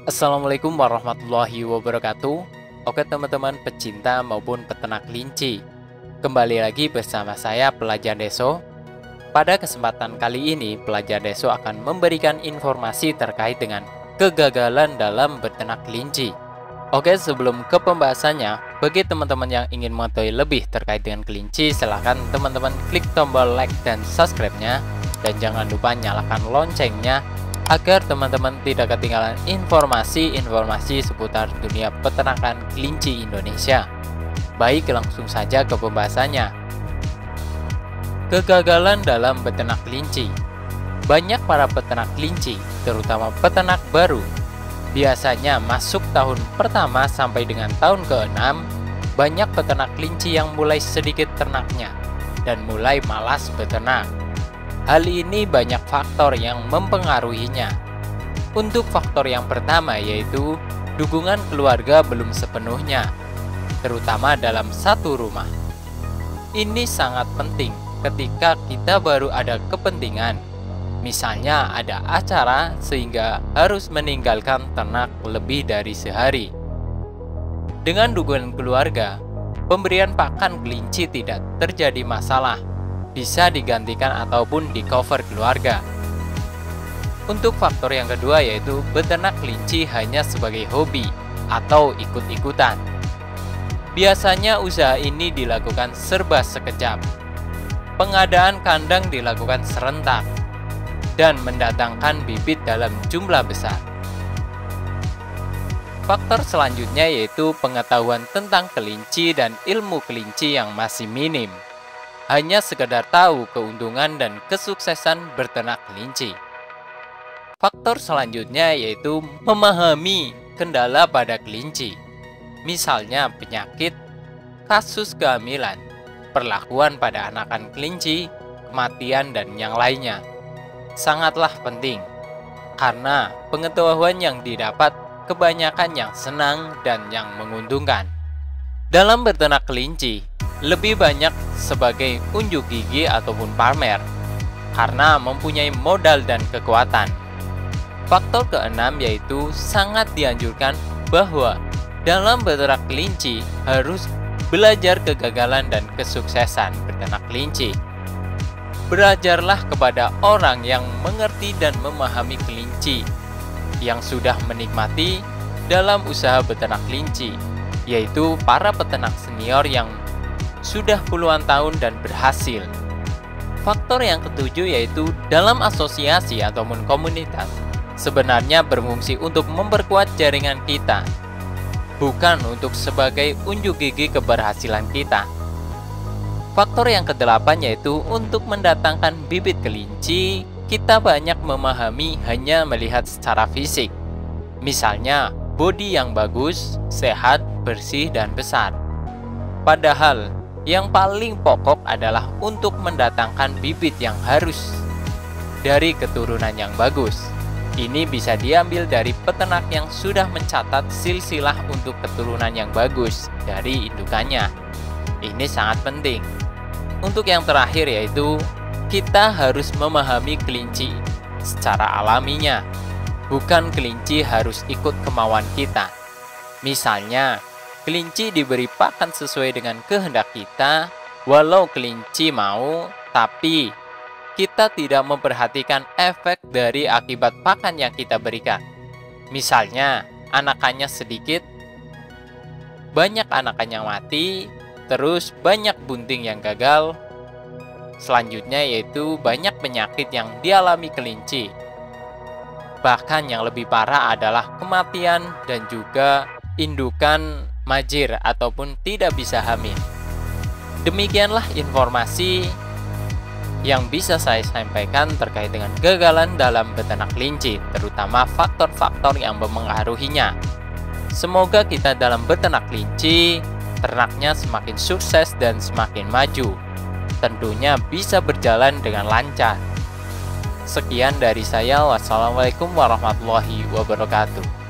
Assalamualaikum warahmatullahi wabarakatuh. Oke teman-teman pecinta maupun peternak kelinci, kembali lagi bersama saya Pelajar Deso. Pada kesempatan kali ini Pelajar Deso akan memberikan informasi terkait dengan kegagalan dalam beternak kelinci. Oke, sebelum ke pembahasannya, bagi teman-teman yang ingin mengetahui lebih terkait dengan kelinci, silahkan teman-teman klik tombol like dan subscribe-nya, dan jangan lupa nyalakan loncengnya agar teman-teman tidak ketinggalan informasi-informasi seputar dunia peternakan kelinci Indonesia. Baik, langsung saja ke pembahasannya. Kegagalan dalam beternak kelinci. Banyak para peternak kelinci, terutama peternak baru, biasanya masuk tahun pertama sampai dengan tahun ke-6, banyak peternak kelinci yang mulai sedikit ternaknya dan mulai malas beternak. Hal ini banyak faktor yang mempengaruhinya. Untuk faktor yang pertama yaitu dukungan keluarga belum sepenuhnya, terutama dalam satu rumah. Ini sangat penting ketika kita baru ada kepentingan, misalnya ada acara sehingga harus meninggalkan ternak lebih dari sehari. Dengan dukungan keluarga, pemberian pakan kelinci tidak terjadi masalah, bisa digantikan ataupun di cover keluarga. Untuk faktor yang kedua yaitu beternak kelinci hanya sebagai hobi atau ikut-ikutan. Biasanya usaha ini dilakukan serba sekejap. Pengadaan kandang dilakukan serentak dan mendatangkan bibit dalam jumlah besar. Faktor selanjutnya yaitu pengetahuan tentang kelinci dan ilmu kelinci yang masih minim. Hanya sekedar tahu keuntungan dan kesuksesan beternak kelinci. Faktor selanjutnya yaitu memahami kendala pada kelinci, misalnya penyakit, kasus kehamilan, perlakuan pada anakan kelinci, kematian, dan yang lainnya. Sangatlah penting, karena pengetahuan yang didapat kebanyakan yang senang dan yang menguntungkan. Dalam beternak kelinci, lebih banyak sebagai unjuk gigi ataupun pamer, karena mempunyai modal dan kekuatan. Faktor keenam yaitu sangat dianjurkan bahwa dalam beternak kelinci harus belajar kegagalan dan kesuksesan beternak kelinci. Belajarlah kepada orang yang mengerti dan memahami kelinci, yang sudah menikmati dalam usaha beternak kelinci, yaitu para peternak senior yang sudah puluhan tahun dan berhasil. Faktor yang ketujuh yaitu dalam asosiasi ataupun komunitas sebenarnya berfungsi untuk memperkuat jaringan kita, bukan untuk sebagai unjuk gigi keberhasilan kita. Faktor yang kedelapan yaitu untuk mendatangkan bibit kelinci, kita banyak memahami hanya melihat secara fisik. Misalnya, bodi yang bagus, sehat, bersih, dan besar. Padahal, yang paling pokok adalah untuk mendatangkan bibit yang harus dari keturunan yang bagus. Ini bisa diambil dari peternak yang sudah mencatat silsilah untuk keturunan yang bagus dari indukannya. Ini sangat penting. Untuk yang terakhir yaitu kita harus memahami kelinci secara alaminya, bukan kelinci harus ikut kemauan kita. Misalnya, kelinci diberi pakan sesuai dengan kehendak kita, walau kelinci mau, tapi kita tidak memperhatikan efek dari akibat pakan yang kita berikan. Misalnya, anakannya sedikit, banyak anakan yang mati, terus banyak bunting yang gagal. Selanjutnya yaitu banyak penyakit yang dialami kelinci. Bahkan yang lebih parah adalah kematian dan juga indukan majir ataupun tidak bisa hamil. Demikianlah informasi yang bisa saya sampaikan terkait dengan kegagalan dalam beternak kelinci, terutama faktor-faktor yang mempengaruhinya. Semoga kita dalam beternak kelinci, ternaknya semakin sukses dan semakin maju. Tentunya bisa berjalan dengan lancar. Sekian dari saya. Wassalamualaikum warahmatullahi wabarakatuh.